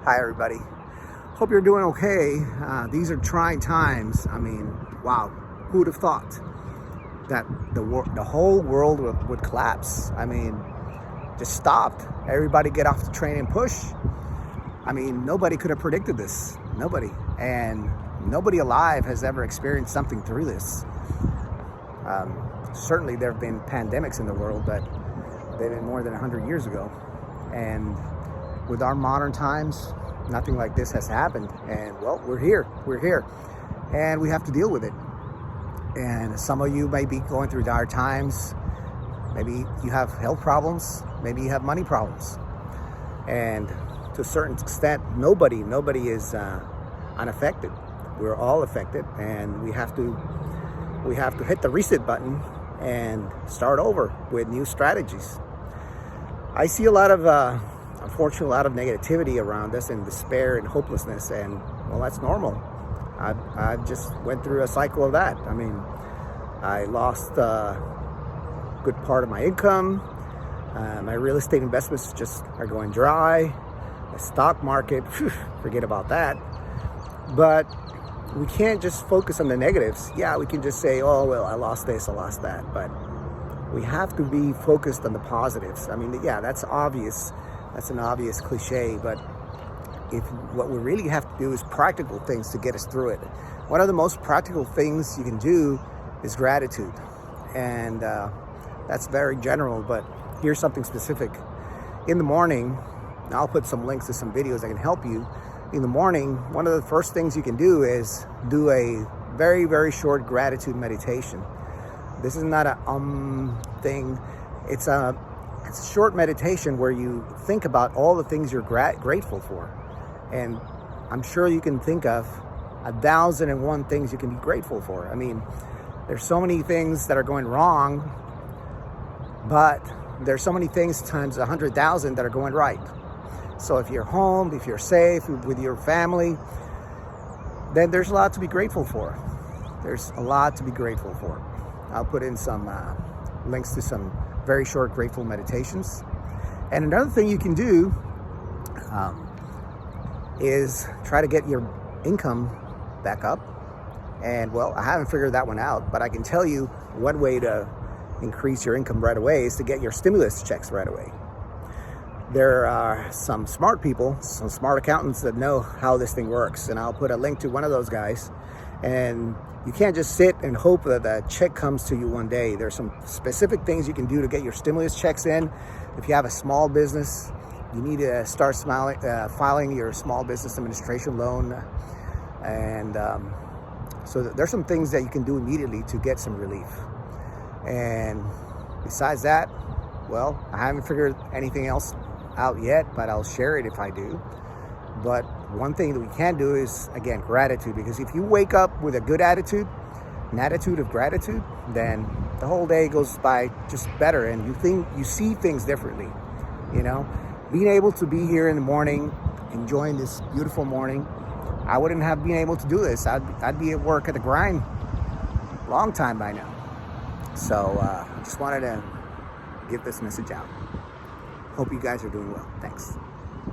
Hi everybody. Hope you're doing okay. These are trying times. I mean, wow, who would have thought that the whole world would collapse? I mean, just stopped. Everybody get off the train and push. I mean, nobody could have predicted this. Nobody. And nobody alive has ever experienced something through this. Certainly there have been pandemics in the world, but they've been more than 100 years ago. And with our modern times, nothing like this has happened. And well, we're here. And we have to deal with it. And some of you may be going through dire times. Maybe you have health problems. Maybe you have money problems. And to a certain extent, nobody is unaffected. We're all affected, and we have to hit the reset button and start over with new strategies. I see unfortunately, a lot of negativity around us and despair and hopelessness, and well, that's normal. I just went through a cycle of that. I mean, I lost a good part of my income. My real estate investments just are going dry. The stock market, forget about that. But we can't just focus on the negatives. Yeah, we can just say, oh, well, I lost this, I lost that. But we have to be focused on the positives. I mean, yeah, that's obvious. That's an obvious cliche, but what we really have to do is practical things to get us through it. One of the most practical things you can do is gratitude. And that's very general, but here's something specific. In the morning, I'll put some links to some videos that can help you. In the morning, one of the first things you can do is do a very, very short gratitude meditation. This is not a thing. It's a short meditation where you think about all the things you're grateful for. And I'm sure you can think of 1,001 things you can be grateful for. I mean, there's so many things that are going wrong, but there's so many things times 100,000 that are going right. So if you're home, if you're safe with your family, then there's a lot to be grateful for. There's a lot to be grateful for. I'll put in some links to some very short grateful meditations. And another thing you can do is try to get your income back up. And well, I haven't figured that one out, but I can tell you one way to increase your income right away is to get your stimulus checks right away. There are some smart people, some smart accountants that know how this thing works. And I'll put a link to one of those guys. And you can't just sit and hope that the check comes to you one day. There's some specific things you can do to get your stimulus checks in. If you have a small business, you need to start filing your small business administration loan. And so there's some things that you can do immediately to get some relief. And besides that, well, I haven't figured anything else out yet, but I'll share it if I do. But one thing that we can do is, again, gratitude. Because if you wake up with a good attitude, an attitude of gratitude, then the whole day goes by just better, and you see things differently. You know, being able to be here in the morning, enjoying this beautiful morning, I wouldn't have been able to do this. I'd be at work at the grind long time by now. So I just wanted to give this message out. Hope you guys are doing well. Thanks.